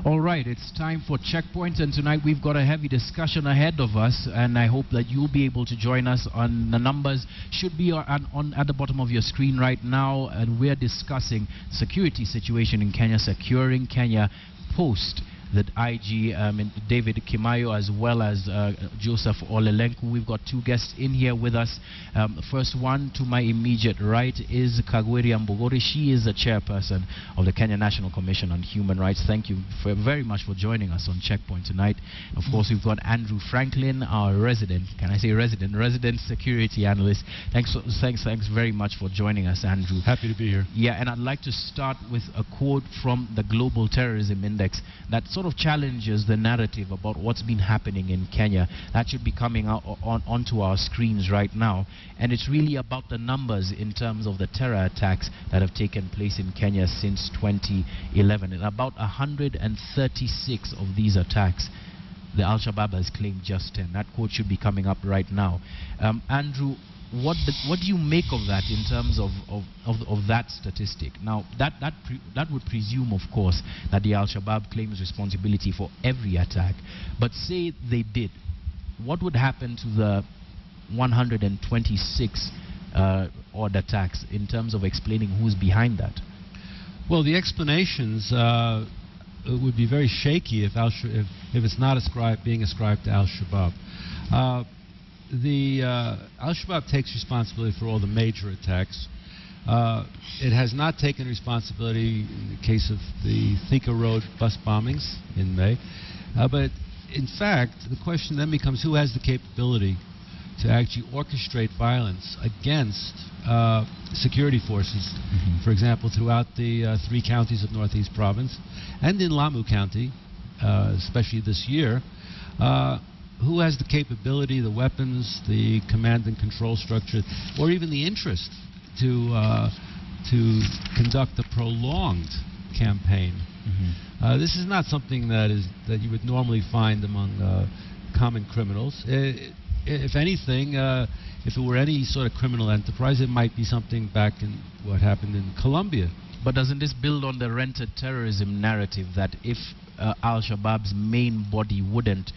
All right, it's time for Checkpoint, and tonight we've got a heavy discussion ahead of us, and I hope that you'll be able to join us. On the numbers should be on at the bottom of your screen right now, and we're discussing security situation in Kenya, securing Kenya post the IG David Kimayo, as well as Joseph Olelenku. We've got two guests in here with us. The first one to my immediate right is Kagweri Ambogori. She is the chairperson of the Kenya National Commission on Human Rights. Thank you very much for joining us on Checkpoint tonight. Of course, we've got Andrew Franklin, our resident security analyst. Thanks very much for joining us, Andrew. Happy to be here. Yeah, and I'd like to start with a quote from the Global Terrorism Index that sort of challenges the narrative about what's been happening in Kenya. That should be coming out onto our screens right now, and it's really about the numbers in terms of the terror attacks that have taken place in Kenya since 2011. And about 136 of these attacks, the Al-Shabaab has claimed just 10. That quote should be coming up right now. Andrew, what do you make of that in terms of that statistic? Now, that would presume, of course, that the Al-Shabaab claims responsibility for every attack. But say they did, what would happen to the 126 odd attacks in terms of explaining who's behind that? Well, the explanations would be very shaky if it's not being ascribed to Al-Shabaab. The Al-Shabaab takes responsibility for all the major attacks. It has not taken responsibility in the case of the Thika Road bus bombings in May. But in fact, the question then becomes who has the capability to actually orchestrate violence against security forces, for example, throughout the 3 counties of Northeast Province and in Lamu County, especially this year. Who has the capability, the weapons, the command and control structure, or even the interest to conduct a prolonged campaign? This is not something that you would normally find among common criminals. If anything, if it were any sort of criminal enterprise, it might be something back in what happened in Colombia. But doesn't this build on the rented terrorism narrative that if Al-Shabaab's main body wouldn't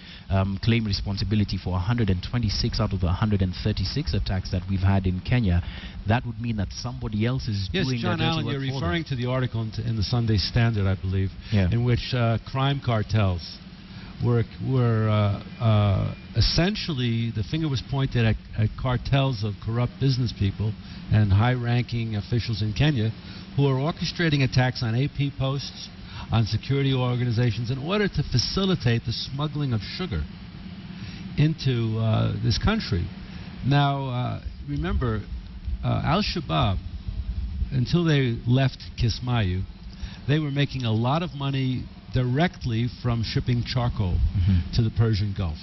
claim responsibility for 126 out of the 136 attacks that we've had in Kenya, that would mean that somebody else is doing the dirty work? Yes, John Allen, you're referring to the article in the Sunday Standard, I believe, in which crime cartels were essentially, the finger was pointed at cartels of corrupt business people and high-ranking officials in Kenya who are orchestrating attacks on AP posts, on security organizations, in order to facilitate the smuggling of sugar into this country. Now, remember, Al-Shabaab, until they left Kismayu, they were making a lot of money directly from shipping charcoal to the Persian Gulf.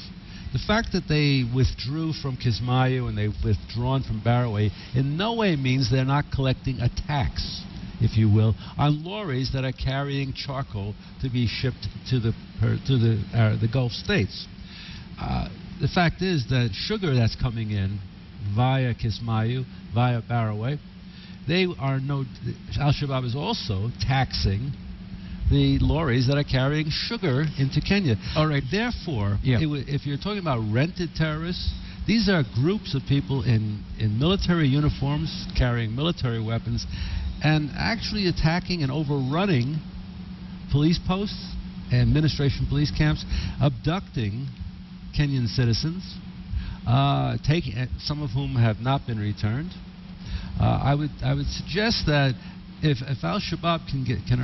The fact that they withdrew from Kismayu and they've withdrawn from Barawe in no way means they're not collecting a tax, if you will, on lorries that are carrying charcoal to be shipped to the Gulf states. The fact is that sugar that's coming in via Kismayu, via Barawe, Al-Shabaab is also taxing the lorries that are carrying sugar into Kenya. All right. Therefore, if you're talking about rented terrorists, these are groups of people in military uniforms carrying military weapons and actually attacking and overrunning police posts, administration police camps, abducting Kenyan citizens, some of whom have not been returned. I would suggest that if Al-Shabaab can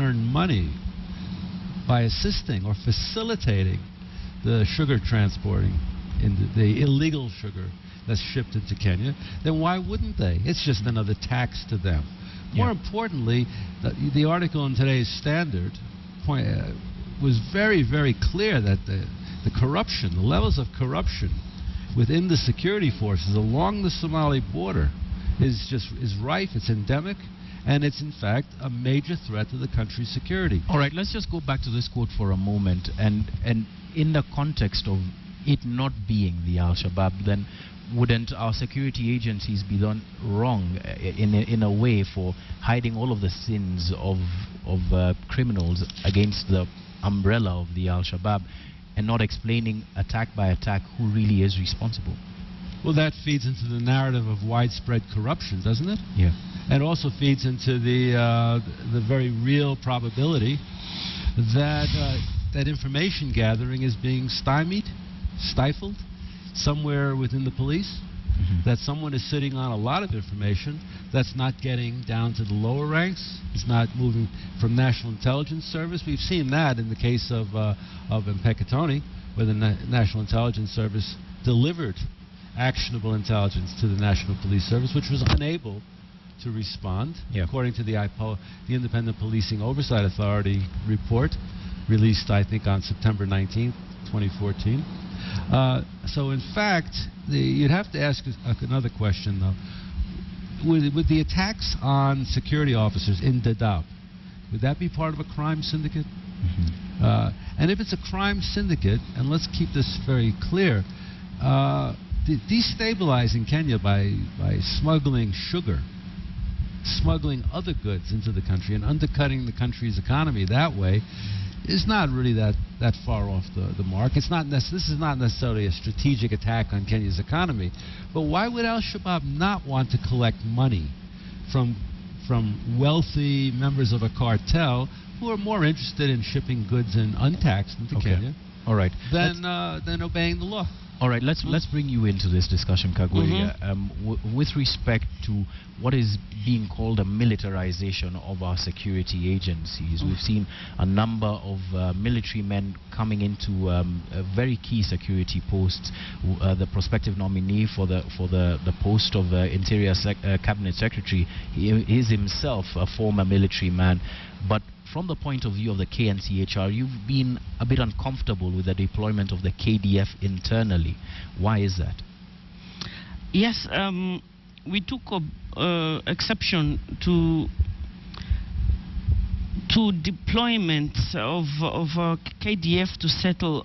earn money by assisting or facilitating the sugar transporting, the illegal sugar that's shipped into Kenya, then why wouldn't they? It's just another tax to them. More importantly, the article in today's Standard was very, very clear that the corruption, the levels of corruption within the security forces along the Somali border is rife, it's endemic, and it's in fact a major threat to the country's security. All right, let's just go back to this quote for a moment, and in the context of it not being the Al-Shabaab, then wouldn't our security agencies be done wrong in a way for hiding all of the sins of criminals against the umbrella of the Al-Shabaab and not explaining attack by attack who really is responsible? Well, that feeds into the narrative of widespread corruption, doesn't it? Yeah. And also feeds into the very real probability that that information gathering is being stymied, stifled, somewhere within the police. That someone is sitting on a lot of information that's not getting down to the lower ranks. It's not moving from National Intelligence Service. We've seen that in the case of Mpeketoni, where the National Intelligence Service delivered actionable intelligence to the National Police Service, which was unable to respond, according to the IPO, the Independent Policing Oversight Authority report, released, I think, on September 19th, 2014. So, in fact, you'd have to ask another question, though. With the attacks on security officers in Dadaab, would that be part of a crime syndicate? And if it's a crime syndicate, and let's keep this very clear, destabilizing Kenya by smuggling sugar, smuggling other goods into the country, and undercutting the country's economy that way is not really that far off the mark. This is not necessarily a strategic attack on Kenya's economy, but why would Al-Shabaab not want to collect money from wealthy members of a cartel who are more interested in shipping goods in untaxed into Kenya than obeying the law? All right, let's bring you into this discussion, Kagwe. With respect to what is being called a militarization of our security agencies, we've seen a number of military men coming into very key security posts. The prospective nominee for the post of Interior Cabinet Secretary, he is himself a former military man, but from the point of view of the KNCHR, you've been a bit uncomfortable with the deployment of the KDF internally. Why is that? Yes, we took exception to deployment of KDF to settle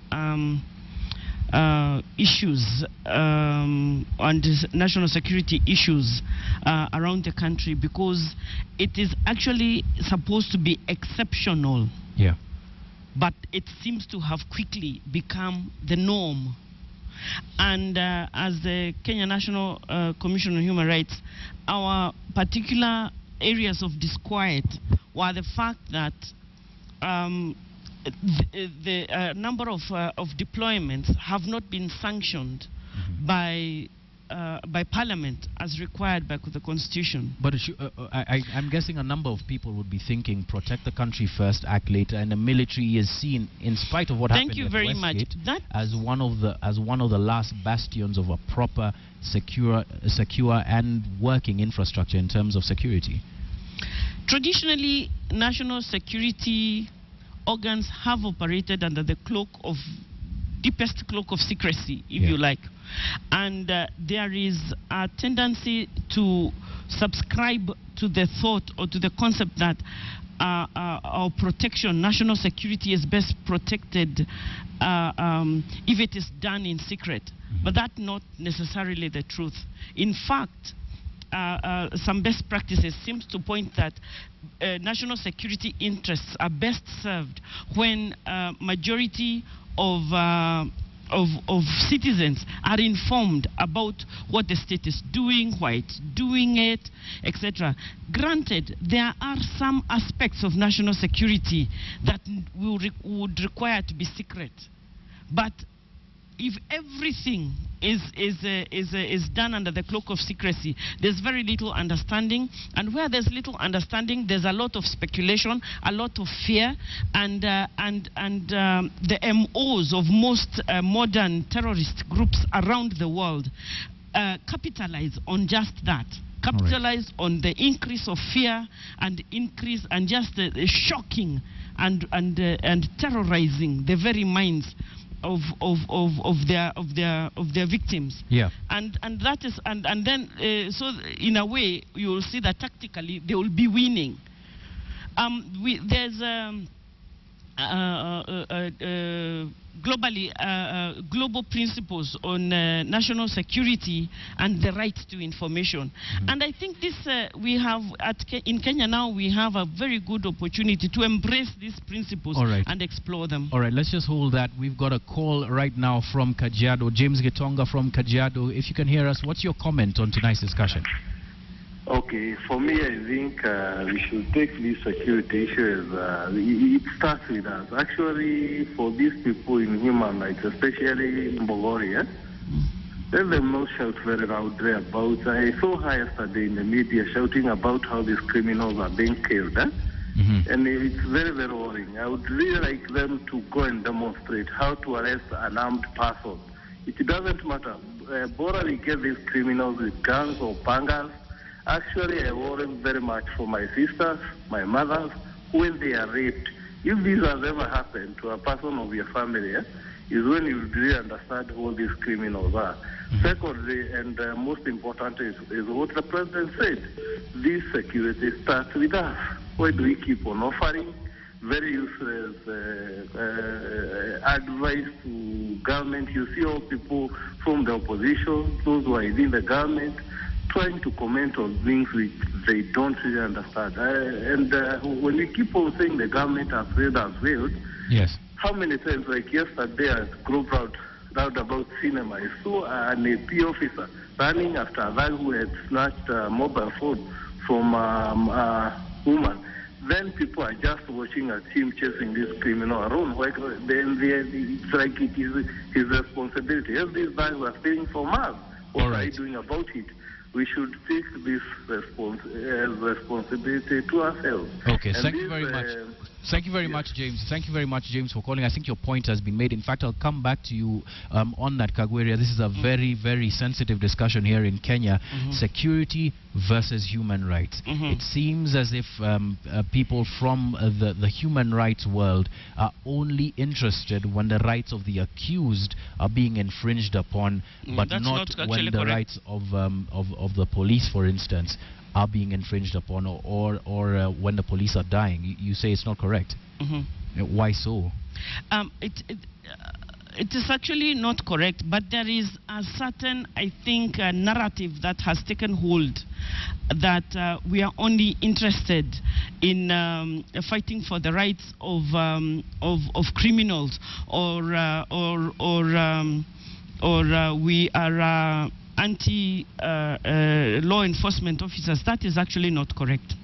issues and national security issues around the country, because it is actually supposed to be exceptional. Yeah. But it seems to have quickly become the norm. And as the Kenya National Commission on Human Rights, our particular areas of disquiet were the fact that the number of deployments have not been sanctioned by Parliament as required by the Constitution. But I'm guessing a number of people would be thinking, protect the country first, act later, and the military is seen, in spite of what happened at Westgate, as one of the last bastions of a proper, secure and working infrastructure in terms of security. Traditionally, national security organs have operated under the deepest cloak of secrecy, if you like. And there is a tendency to subscribe to the thought or to the concept that our protection, national security, is best protected if it is done in secret. But that's not necessarily the truth. In fact, some best practices seems to point that national security interests are best served when majority of citizens are informed about what the state is doing, why it's doing it, etc. Granted, there are some aspects of national security that would require to be secret, but if everything is done under the cloak of secrecy, there's very little understanding, and where there's little understanding, there's a lot of speculation, a lot of fear, and the MOs of most modern terrorist groups around the world capitalize on just that. Capitalize on the increase of fear and increase and just the shocking and terrorizing the very minds of their victims. Yeah. And that is and then so in a way you will see that tactically they will be winning. There's global principles on national security and the right to information. And I think this we have in Kenya now, we have a very good opportunity to embrace these principles and explore them. All right, let's just hold that. We've got a call right now from Kajiado. James Gitonga from Kajiado. If you can hear us, what's your comment on tonight's discussion? Okay, for me, I think we should take this security issue as it starts with us. Actually, for these people in human rights, especially in Bogoria, let them not shout very loudly about. I saw her yesterday in the media shouting about how these criminals are being killed. And it's very, very worrying. I would really like them to go and demonstrate how to arrest an armed person. It doesn't matter. Bora we get these criminals with guns or pangas. Actually, I worry very much for my sisters, my mothers, when they are raped. If this has ever happened to a person of your family, is when you really understand who these criminals are. Secondly, and most important is what the president said. This security starts with us. Why do we keep on offering very useless advice to government? You see all people from the opposition, those who are in the government, trying to comment on things which they don't really understand. When we keep on saying the government has failed, yes. How many times, like yesterday at Grove Roundabout Cinema, I saw an AP officer running after a guy who had snatched a mobile phone from a woman. Then people are just watching at him chasing this criminal around. Then it's like it is his responsibility. Yes, these guys are stealing from us. What are you doing about it? We should take this responsibility to ourselves. Okay, thank you very much. Thank you very much, James. Thank you very much, James, for calling. I think your point has been made. In fact, I'll come back to you on that, Kagweria. This is a very, very sensitive discussion here in Kenya. Security versus human rights. It seems as if people from the human rights world are only interested when the rights of the accused are being infringed upon, but not when the rights of the police, for instance, are being infringed upon, or when the police are dying. You say it's not correct. Why so? It is actually not correct, but there is a certain, I think, narrative that has taken hold that we are only interested in fighting for the rights of criminals, or we are anti-law enforcement officers. That is actually not correct.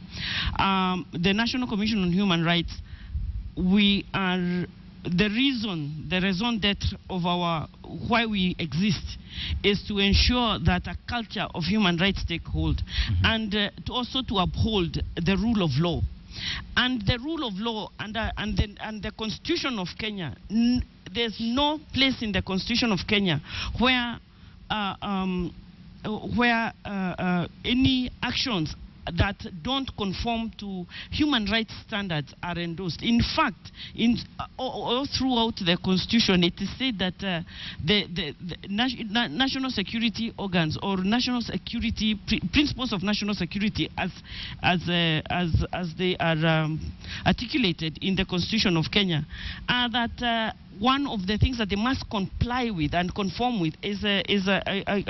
The National Commission on Human Rights, we are the raison d'etre of why we exist is to ensure that a culture of human rights take hold, and also to uphold the rule of law. And the rule of law and the Constitution of Kenya, there's no place in the Constitution of Kenya where any actions that don't conform to human rights standards are endorsed. In fact, all throughout the Constitution, it is said that the national security organs, or national security principles of national security, as they are articulated in the Constitution of Kenya, are that one of the things that they must comply with and conform with is a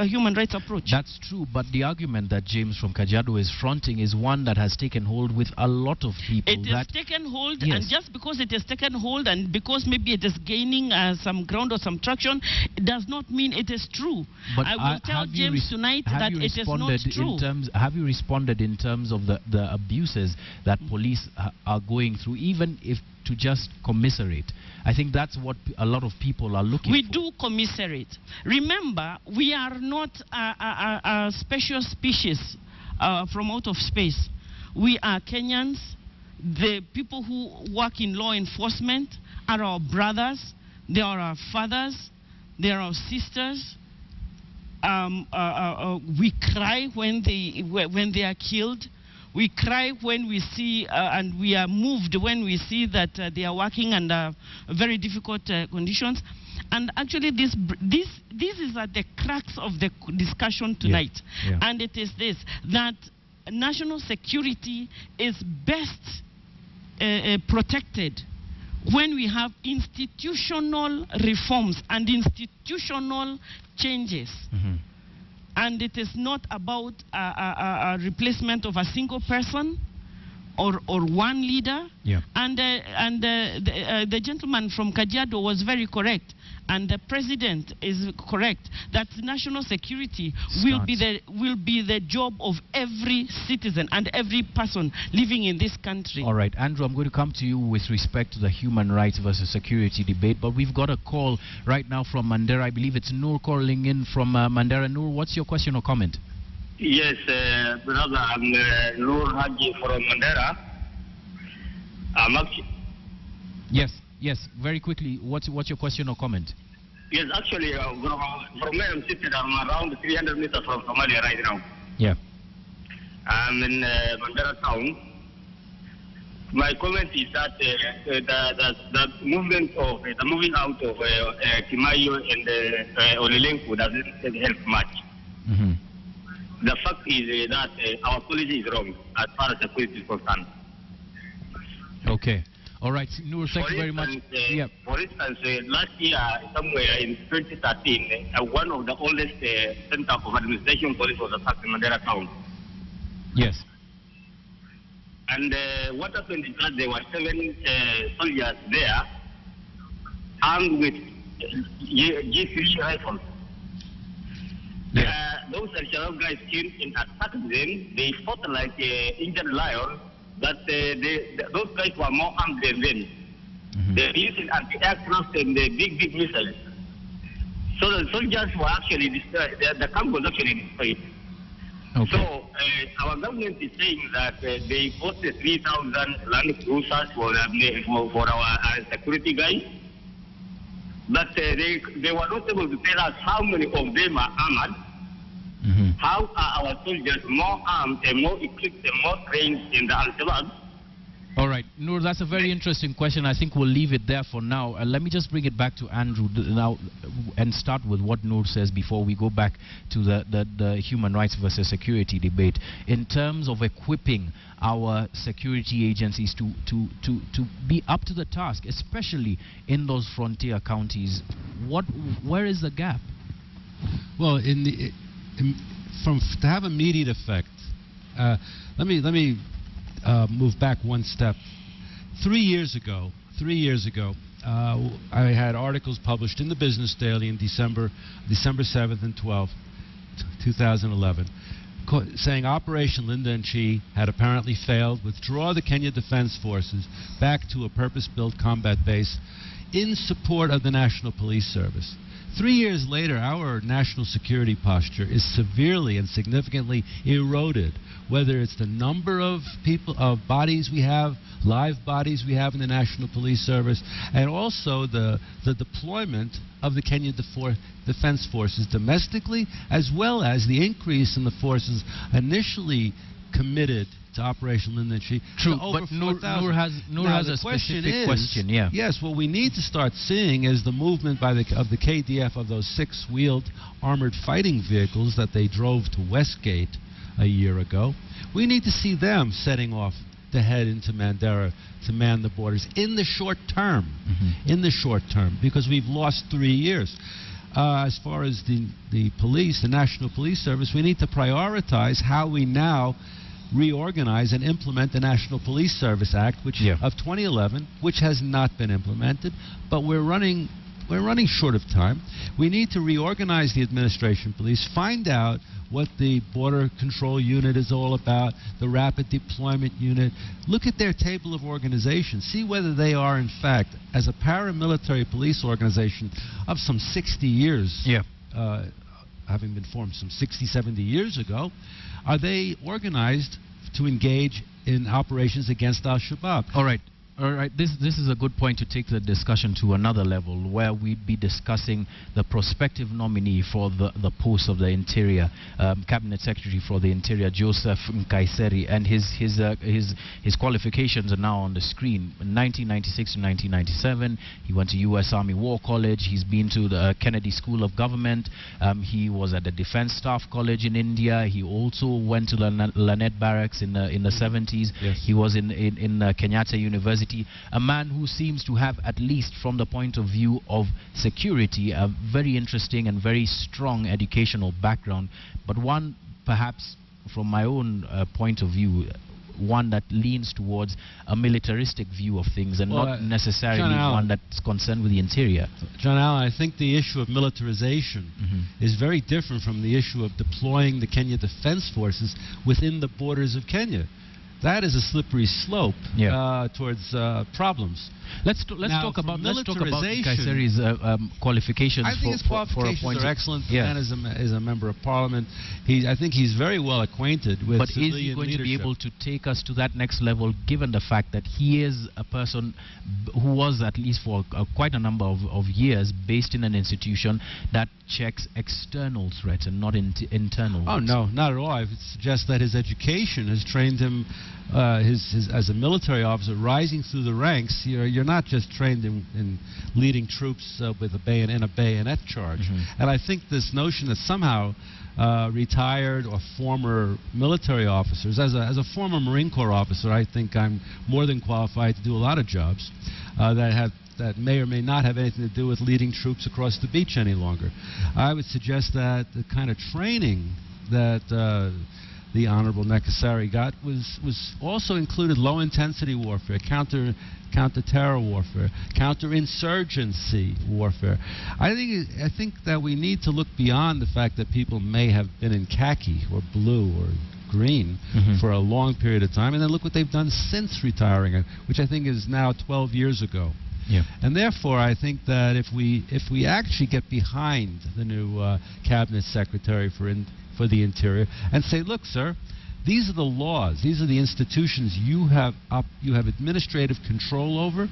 human rights approach. That's true, but the argument that James from Kajiado is fronting is one that has taken hold with a lot of people. It has taken hold, yes. And just because it has taken hold and because maybe it is gaining some ground or some traction, it does not mean it is true. But I will tell James tonight that it is not true. Have you responded in terms of the abuses that police are going through, even if to just commiserate? I think that's what a lot of people are looking for. We do commiserate. Remember, we are not a special species from out of space. We are Kenyans. The people who work in law enforcement are our brothers. They are our fathers. They are our sisters. We cry when they are killed. We cry when we see, and we are moved when we see that they are working under very difficult conditions. And actually, this is at the crux of the discussion tonight. Yeah. And it is this, that national security is best protected when we have institutional reforms and institutional changes. And it is not about a replacement of a single person or one leader. And the gentleman from Kajiado was very correct, and the president is correct, that national security will be the job of every citizen and every person living in this country. All right, Andrew, I'm going to come to you with respect to the human rights versus security debate, but we've got a call right now from Mandera. I believe it's Noor calling in from Mandera. Noor, what's your question or comment? Yes, brother, I'm Noor Haji from Mandera. Yes, very quickly, what's your question or comment? Yes, actually, from where I'm sitting, I'm around 300 meters from Somalia right now. Yeah. I'm in Mandera town. My comment is that the movement of the moving out of Kimayo and Olelenku doesn't help much. The fact is that our policy is wrong as far as security is concerned. Okay. All right, Noor, thank you very much. For instance, last year, somewhere in 2013, one of the oldest center of administration police was attacked in Mandera town. Yes. And what happened is that there were 7 soldiers there armed with G3 rifles. Those Al-Shabaab guys came and attacked them. They fought like injured lion, but those guys were more armed than them. They used anti-aircraft and big missiles. So the soldiers were actually destroyed. The camp was actually destroyed. Okay. So our government is saying that they bought 3,000 land cruisers for our security guys, but they were not able to tell us how many of them are armored. How are our soldiers more armed and more equipped and more trained in the Al-Shabaab? All right, Noor, that's a very interesting question. I think we'll leave it there for now. Let me just bring it back to Andrew now and start with what Noor says before we go back to the human rights versus security debate. In terms of equipping our security agencies to be up to the task, especially in those frontier counties, where is the gap? Well, to have immediate effect, let me move back one step. 3 years ago, I had articles published in the Business Daily in December 7th and 12th, 2011, saying Operation Linda and Chi had apparently failed. Withdraw the Kenya Defense Forces back to a purpose-built combat base in support of the National Police Service. 3 years later, our national security posture is severely and significantly eroded, whether it's the number of bodies we have, live bodies we have in the National Police Service, and also the deployment of the Kenya Defense Forces domestically, as well as the increase in the forces initially committed to Operation Linda and Chi. True, but Noor has a specific question. Yeah. Yes, what we need to start seeing is the movement of the KDF of those 6-wheeled armored fighting vehicles that they drove to Westgate a year ago. We need to see them setting off to head into Mandera to man the borders in the short term. In the short term, because we've lost 3 years. As far as the police, the National Police Service, we need to prioritize how we now reorganize and implement the National Police Service Act, of 2011, which has not been implemented, but we're running short of time. We need to reorganize the administration police, find out what the Border Control Unit is all about, the Rapid Deployment Unit. Look at their table of organization. See whether they are, in fact, as a paramilitary police organization of some 60 years, having been formed some 60, 70 years ago, are they organized to engage in operations against Al-Shabaab? All right. This is a good point to take the discussion to another level, where we'd be discussing the prospective nominee for the post of the Interior, Cabinet Secretary for the Interior, Joseph Nkaiseri, and his qualifications are now on the screen. In 1996 to 1997, he went to U.S. Army War College. He's been to the Kennedy School of Government. He was at the Defense Staff College in India. He also went to the Lanett Barracks in the 70s. Yes. He was in Kenyatta University Muteti, a man who seems to have, at least from the point of view of security, a very interesting and very strong educational background, but one perhaps from my own point of view, one that leans towards a militaristic view of things and not necessarily one that's concerned with the interior. John Allen, I think the issue of militarization is very different from the issue of deploying the Kenya Defense Forces within the borders of Kenya. That is a slippery slope towards problems. Let's talk about Kaiseri's qualifications. I think his qualifications are excellent. The man is a member of parliament. I think he's very well acquainted with But is he civilian going leadership. to be able to take us to that next level, given the fact that he is a person who was, at least for quite a number of years, based in an institution that checks external threats and not internal ones? Oh, no, not at all. I would suggest that his education has trained him as a military officer, rising through the ranks. You're not just trained in leading troops with a bayonet charge. And I think this notion that somehow retired or former military officers, as a former Marine Corps officer, I think I'm more than qualified to do a lot of jobs that may or may not have anything to do with leading troops across the beach any longer. I would suggest that the kind of training that the Honorable Nekasari got was also included low-intensity warfare, counter-terror warfare, counter-insurgency warfare. I think that we need to look beyond the fact that people may have been in khaki or blue or green for a long period of time, and then look what they've done since retiring, which I think is now 12 years ago. And therefore, I think that if we actually get behind the new cabinet secretary for the Interior and say, look, sir, these are the laws, these are the institutions you have administrative control over.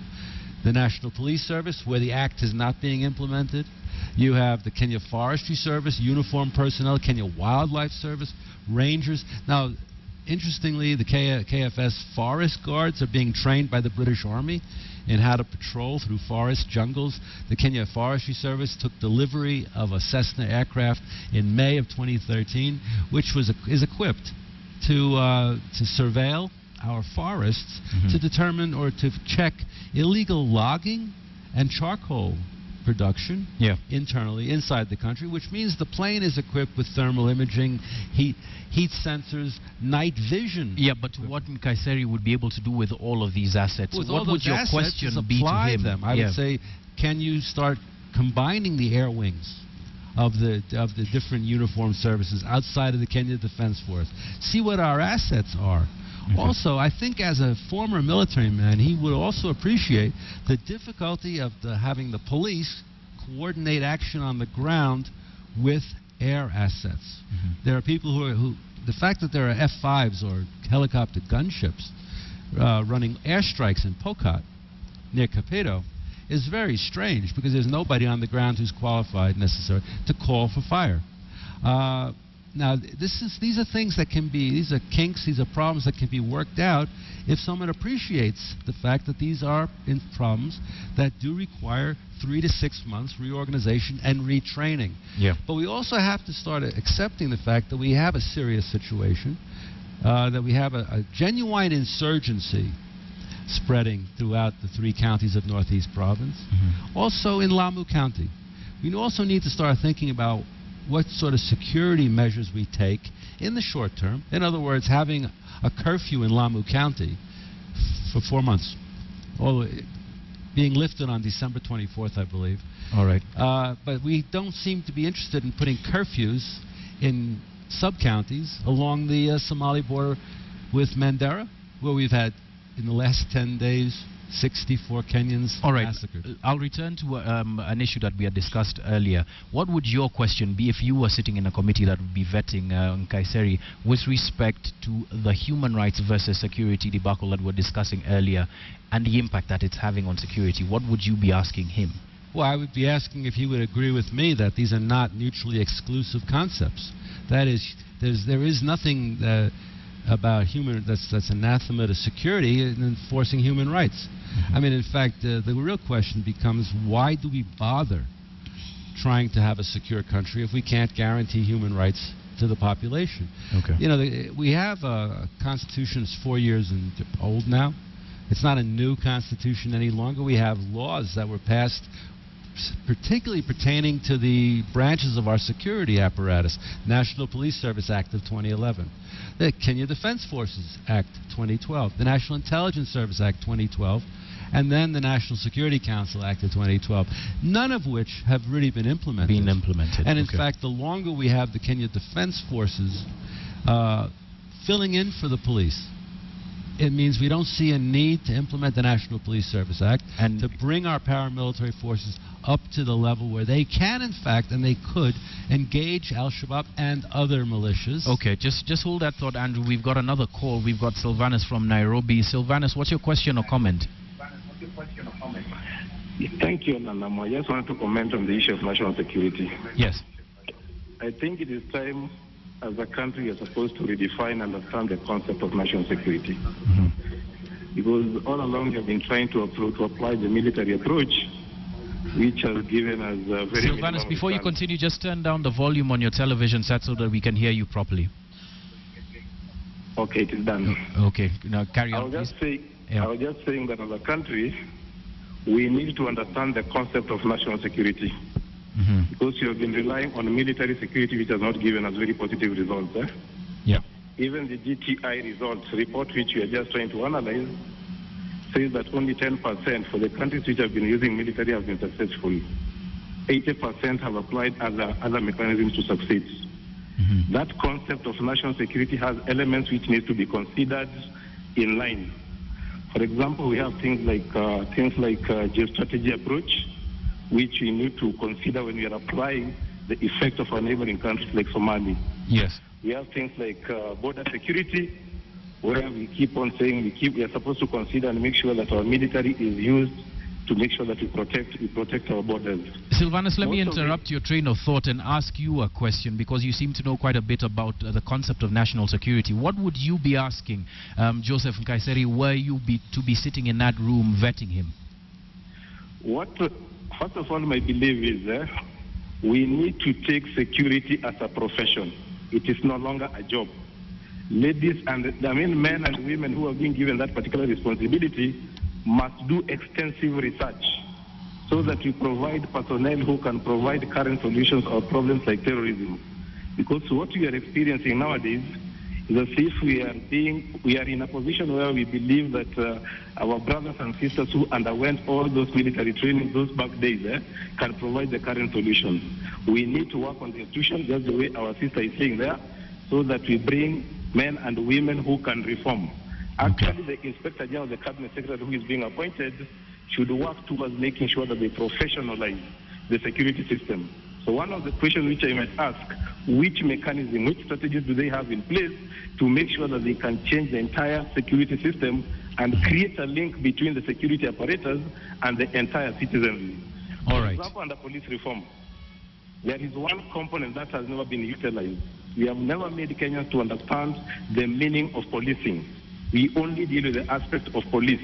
The National Police Service, where the Act is not being implemented. You have the Kenya Forestry Service, uniformed personnel, Kenya Wildlife Service, rangers. Now, interestingly, the KFS forest guards are being trained by the British Army in how to patrol through forest jungles. The Kenya Forestry Service took delivery of a Cessna aircraft in May of 2013, which is equipped to surveil our forests to determine or to check illegal logging and charcoal production internally inside the country, which means the plane is equipped with thermal imaging, heat sensors, night vision. Yeah, but what Kaiseri would be able to do with all of these assets? With what all would those your assets question is be to apply him? them. I would say, can you start combining the air wings of the different uniformed services outside of the Kenya Defense Force? See what our assets are. Also, I think as a former military man, he would also appreciate the difficulty of having the police coordinate action on the ground with air assets. There are people who the fact that there are F-5s or helicopter gunships running airstrikes in Pokat near Kapedo is very strange, because there's nobody on the ground who's qualified necessarily to call for fire. Now, these are things that can be, these are kinks, these are problems that can be worked out if someone appreciates the fact that these are problems that do require 3 to 6 months reorganization and retraining. But we also have to start accepting the fact that we have a serious situation, that we have a genuine insurgency spreading throughout the 3 counties of Northeast Province, also in Lamu County. We also need to start thinking about what sort of security measures we take in the short term. In other words, having a curfew in Lamu County for 4 months, being lifted on December 24th, I believe. All right. But we don't seem to be interested in putting curfews in sub-counties along the Somali border with Mandera, where we've had, in the last 10 days, 64 Kenyans massacred. I'll return to an issue that we had discussed earlier. What would your question be if you were sitting in a committee that would be vetting Kaiseri with respect to the human rights versus security debacle that we were discussing earlier and the impact that it's having on security? What would you be asking him? Well, I would be asking if he would agree with me that these are not mutually exclusive concepts. That is, there is nothing about that's anathema to security in enforcing human rights. I mean, in fact, the real question becomes, why do we bother trying to have a secure country if we can't guarantee human rights to the population? You know, we have a constitution that's 4 years old now. It's not a new constitution any longer. We have laws that were passed particularly pertaining to the branches of our security apparatus. National Police Service Act of 2011. The Kenya Defense Forces Act 2012. The National Intelligence Service Act 2012. And then the National Security Council Act of 2012. None of which have really been implemented. And in fact, the longer we have the Kenya Defense Forces filling in for the police, it means we don't see a need to implement the National Police Service Act and to bring our paramilitary forces up to the level where they can, in fact, and they could, engage Al-Shabaab and other militias. Okay, just hold that thought, Andrew. We've got another call. We've got Sylvanus from Nairobi. Sylvanus, what's your question or comment? Thank you, Nanamo. I just wanted to comment on the issue of national security. Yes. I think it is time, as a country, we are supposed to redefine and understand the concept of national security. Because all along we have been trying to apply the military approach, which has given us very... Sylvanus, before you continue, just turn down the volume on your television set so that we can hear you properly. Okay, it is done. Okay, now carry on, please. I was just saying that as a country, we need to understand the concept of national security. Because you have been relying on military security, which has not given us very positive results. Yeah. Even the GTI results report, which we are just trying to analyze, says that only 10% for the countries which have been using military have been successful. 80% have applied other mechanisms to succeed. That concept of national security has elements which need to be considered in line. For example, we have things like geostrategy approach, which we need to consider when we are applying the effect of our neighboring countries like Somalia. Yes. We have things like border security, where we keep on saying we are supposed to consider and make sure that our military is used to make sure that we protect our borders. Sylvanus, let me interrupt your train of thought and ask you a question, because you seem to know quite a bit about the concept of national security. What would you be asking Joseph Nkaissery were you to be sitting in that room vetting him? First of all, my belief is we need to take security as a profession. It is no longer a job. Ladies men and women who have been given that particular responsibility must do extensive research so that we provide personnel who can provide current solutions of problems like terrorism. Because what we are experiencing nowadays is as if we are in a position where we believe that our brothers and sisters who underwent all those military training those back days can provide the current solutions. We need to work on the institution, just the way our sister is saying there, so that we bring men and women who can reform. Actually, the Inspector General, the Cabinet Secretary who is being appointed, should work towards making sure that they professionalize the security system. So one of the questions which I might ask, which mechanism, which strategies do they have in place to make sure that they can change the entire security system and create a link between the security apparatus and the entire citizenry? All right. For example, under police reform, there is one component that has never been utilized. We have never made Kenyans to understand the meaning of policing. We only deal with the aspect of police.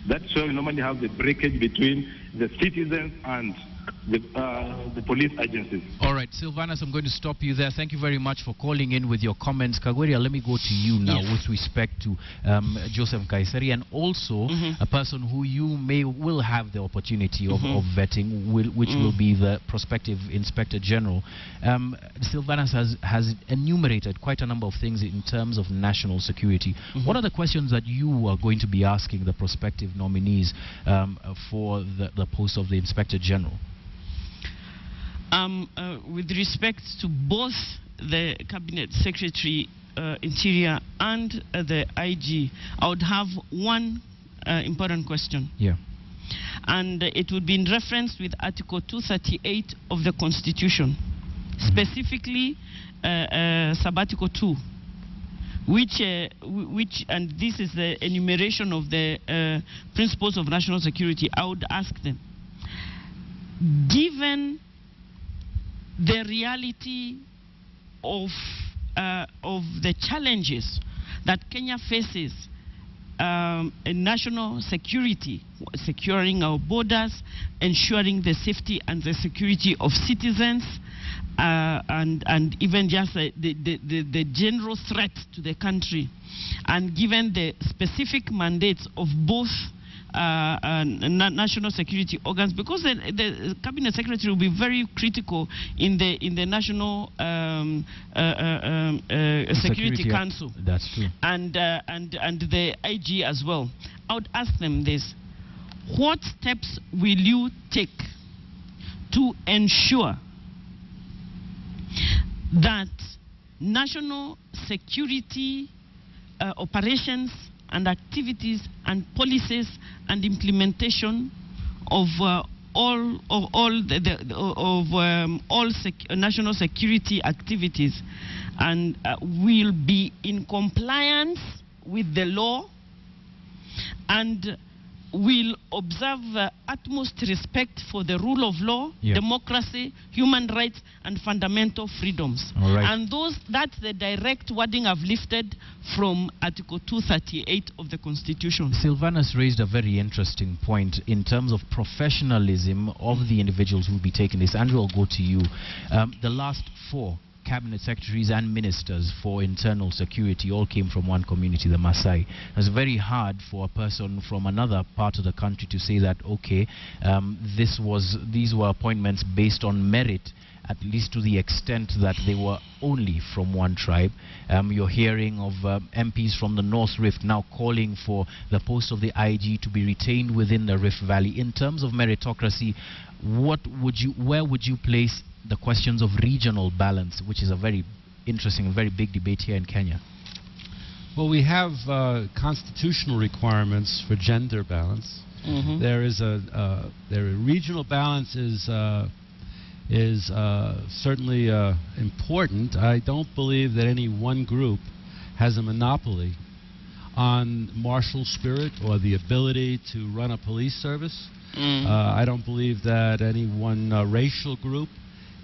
That's why we normally have the breakage between the citizens and the police agencies. All right, Sylvanus, I'm going to stop you there. Thank you very much for calling in with your comments. Kagweria, let me go to you now with respect to Joseph Nkaissery, and also a person who you will have the opportunity of vetting, which will be the prospective Inspector General. Sylvanus has enumerated quite a number of things in terms of national security. What are the questions that you are going to be asking the prospective nominees for the post of the Inspector General? With respect to both the Cabinet Secretary, Interior, and the IG, I would have one important question. Yeah. And it would be in reference with Article 238 of the Constitution, specifically Sub-Article 2, which, and this is the enumeration of the principles of national security. I would ask them, given the reality of the challenges that Kenya faces in national security, securing our borders, ensuring the safety and the security of citizens, and even just the general threat to the country, and given the specific mandates of both national security organs, because the cabinet secretary will be very critical in the national security council. That's true. And the IG as well. I would ask them this: what steps will you take to ensure that national security operations and activities and policies and implementation of national security activities and will be in compliance with the law and will observe utmost respect for the rule of law, democracy, human rights, and fundamental freedoms. All right. And that's the direct wording I've lifted from Article 238 of the Constitution. Sylvanus raised a very interesting point in terms of professionalism of the individuals who will be taking this. Andrew, I'll go to you. The last 4 cabinet secretaries and ministers for internal security all came from one community, the Maasai. It's very hard for a person from another part of the country to say that, okay, these were appointments based on merit, at least to the extent that they were only from one tribe. You're hearing of MPs from the North Rift now calling for the post of the IG to be retained within the Rift Valley. In terms of meritocracy, where would you place the questions of regional balance, which is a very interesting, very big debate here in Kenya? Well, we have constitutional requirements for gender balance. Mm-hmm. There is regional balance is certainly important. I don't believe that any one group has a monopoly on martial spirit or the ability to run a police service. I don't believe that any one racial group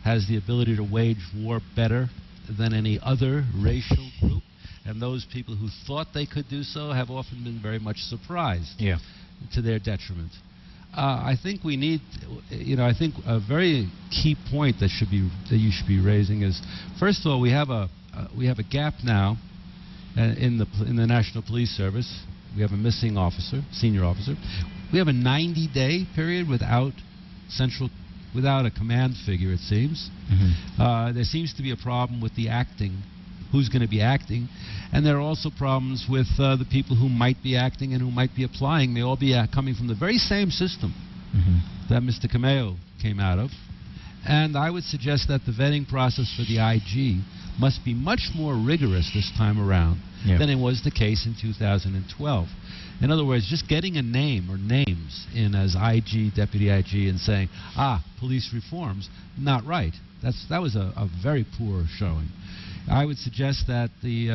has the ability to wage war better than any other racial group. And those people who thought they could do so have often been very much surprised to their detriment. I think we need, I think a very key point that you should be raising is, first of all, we have a gap now in the National Police Service. We have a missing officer, senior officer. We have a 90-day period without a command figure, it seems. Mm-hmm. There seems to be a problem with the acting, who's going to be acting, and there are also problems with the people who might be acting and who might be applying. They all be coming from the very same system that Mr. Kameo came out of. And I would suggest that the vetting process for the IG must be much more rigorous this time around than it was the case in 2012. In other words, just getting a name or names in as IG, Deputy IG, and saying, police reforms, not right. That was a very poor showing. I would suggest that the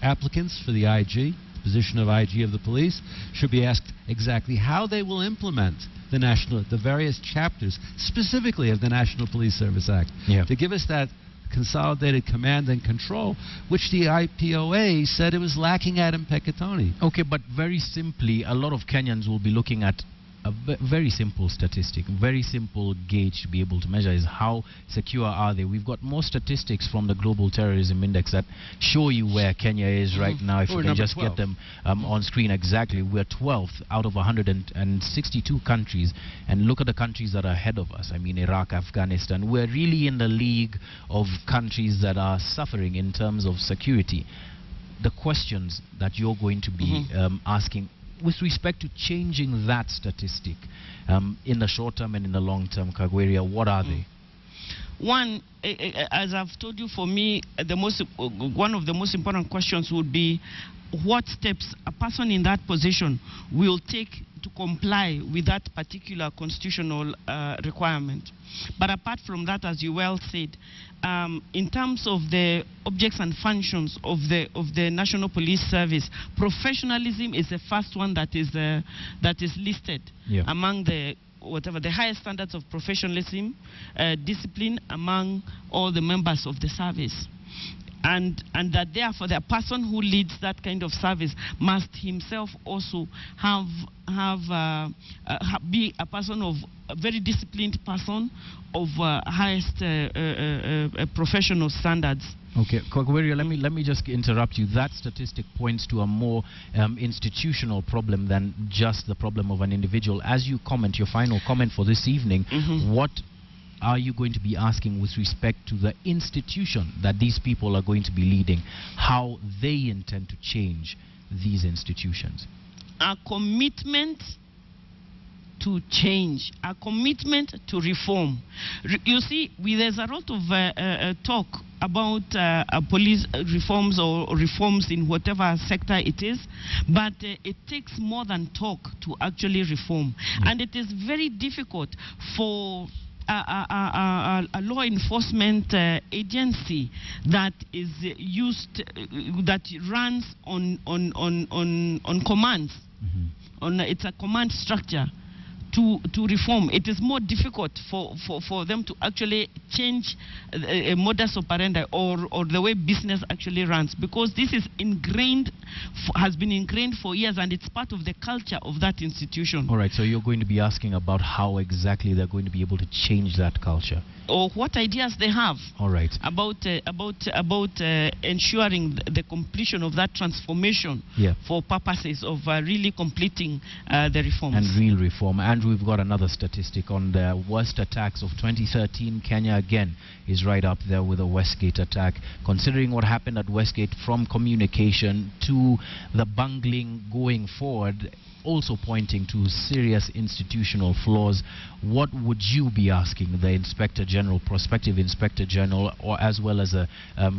applicants for the IG, the position of IG of the police, should be asked exactly how they will implement the various chapters, specifically of the National Police Service Act, to give us that consolidated command and control, which the IPOA said it was lacking at in Peketoni. Okay, but very simply, a lot of Kenyans will be looking at a very simple statistic, very simple gauge to be able to measure is how secure are they. We've got more statistics from the Global Terrorism Index that show you where Kenya is right now. If we can just 12. get them on screen exactly. We're 12th out of 162 countries, and look at the countries that are ahead of us. I mean, Iraq, Afghanistan. We're really in the league of countries that are suffering in terms of security. The questions that you're going to be asking with respect to changing that statistic in the short term and in the long term, Kagweria, what are they? One, as I've told you, for me, one of the most important questions would be what steps a person in that position will take to comply with that particular constitutional requirement. But apart from that, as you well said, in terms of the objects and functions of the National Police Service, professionalism is the first one that is listed among the highest standards of professionalism, discipline among all the members of the service. and that therefore the person who leads that kind of service must himself also be a person of a very disciplined person of highest professional standards. Okay, Kagweria, let me just interrupt you. That statistic points to a more institutional problem than just the problem of an individual. As you comment, your final comment for this evening, what are you going to be asking with respect to the institution that these people are going to be leading, how they intend to change these institutions? A commitment to change, a commitment to reform. You see, there's a lot of talk about police reforms or reforms in whatever sector it is, but it takes more than talk to actually reform. And it is very difficult for a law enforcement agency that is that runs on commands. It's a command structure. To reform, it is more difficult for them to actually change a modus operandi or the way business actually runs, because this is ingrained, has been ingrained for years, and it's part of the culture of that institution. All right, so you're going to be asking about how exactly they're going to be able to change that culture, or what ideas they have. All right. About ensuring the completion of that transformation for purposes of really completing the reforms. And real reform. And we've got another statistic on the worst attacks of 2013. Kenya again is right up there with the Westgate attack. Considering what happened at Westgate, from communication to the bungling going forward, also pointing to serious institutional flaws, what would you be asking the Inspector General, prospective Inspector General, or as well as a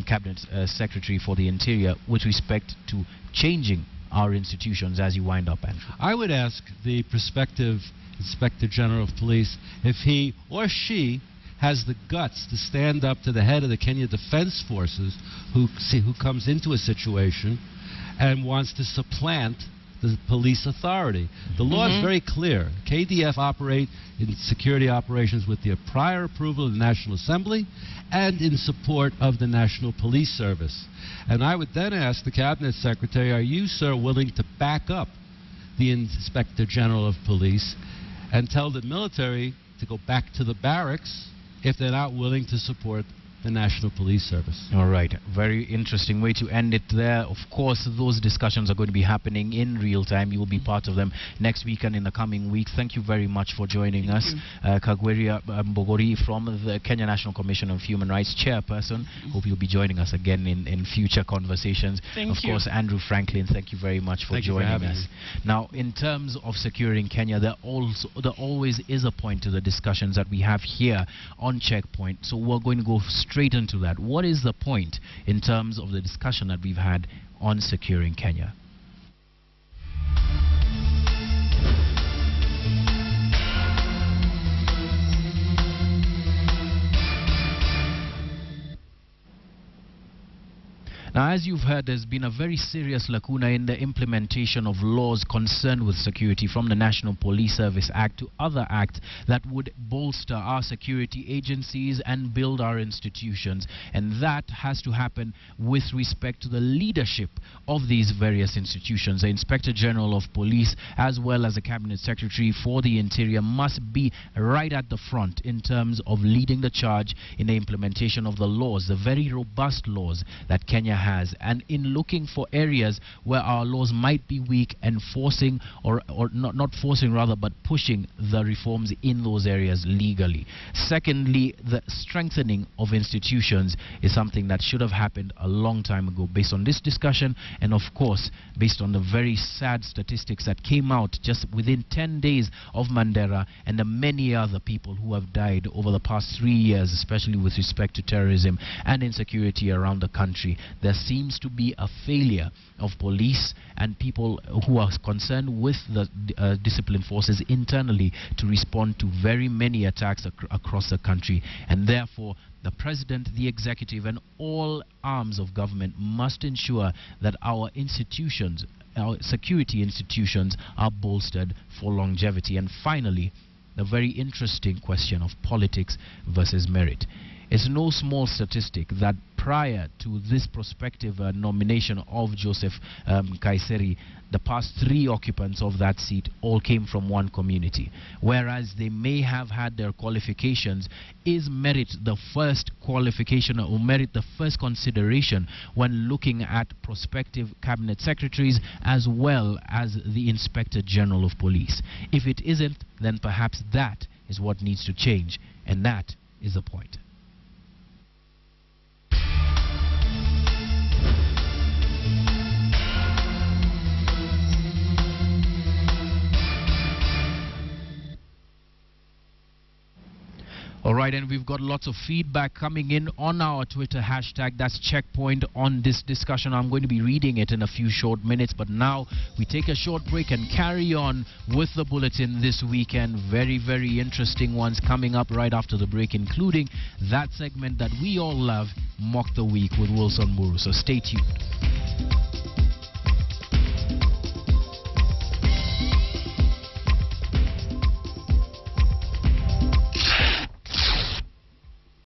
Cabinet Secretary for the Interior, with respect to changing our institutions as you wind up, Andrew? I would ask the prospective Inspector General of Police if he or she has the guts to stand up to the head of the Kenya Defense Forces who comes into a situation and wants to supplant the police authority. The law is very clear. KDF operate in security operations with the prior approval of the National Assembly and in support of the National Police Service. And I would then ask the Cabinet Secretary, are you, sir, willing to back up the Inspector General of Police and tell the military to go back to the barracks if they're not willing to support the National Police Service? All right, very interesting way to end it there. Of course, those discussions are going to be happening in real time. You will be part of them next week and in the coming weeks. Thank you very much for joining us. Kagweria Mbogori from the Kenya National Commission of Human Rights, chairperson. Hope you'll be joining us again in future conversations. Of course, Andrew Franklin, thank you very much for joining us. Now, in terms of securing Kenya, there always is a point to the discussions that we have here on Checkpoint. So we're going to go straight into that. What is the point in terms of the discussion that we've had on securing Kenya? Now, as you've heard, there's been a very serious lacuna in the implementation of laws concerned with security, from the National Police Service Act to other acts that would bolster our security agencies and build our institutions. And that has to happen with respect to the leadership of these various institutions. The Inspector General of Police, as well as the Cabinet Secretary for the Interior, must be right at the front in terms of leading the charge in the implementation of the laws, the very robust laws that Kenya has, and in looking for areas where our laws might be weak and forcing, or not forcing rather, but pushing the reforms in those areas legally. Secondly, the strengthening of institutions is something that should have happened a long time ago, based on this discussion, and of course based on the very sad statistics that came out just within 10 days of Mandera and the many other people who have died over the past 3 years, especially with respect to terrorism and insecurity around the country. There seems to be a failure of police and people who are concerned with the discipline forces internally to respond to very many attacks across the country, and therefore the President, the executive, and all arms of government must ensure that our institutions, our security institutions, are bolstered for longevity. And finally, the very interesting question of politics versus merit. It's no small statistic that prior to this prospective nomination of Joseph Kaiseri, the past 3 occupants of that seat all came from one community, whereas they may have had their qualifications. Is merit the first qualification or merit the first consideration when looking at prospective cabinet secretaries as well as the Inspector General of Police? If it isn't, then perhaps that is what needs to change, and that is the point. All right, and we've got lots of feedback coming in on our Twitter hashtag. That's Checkpoint on this discussion. I'm going to be reading it in a few short minutes, but now we take a short break and carry on with the bulletin this weekend. Very, very interesting ones coming up right after the break, including that segment that we all love, Mock the Week with Wilson Buru. So stay tuned.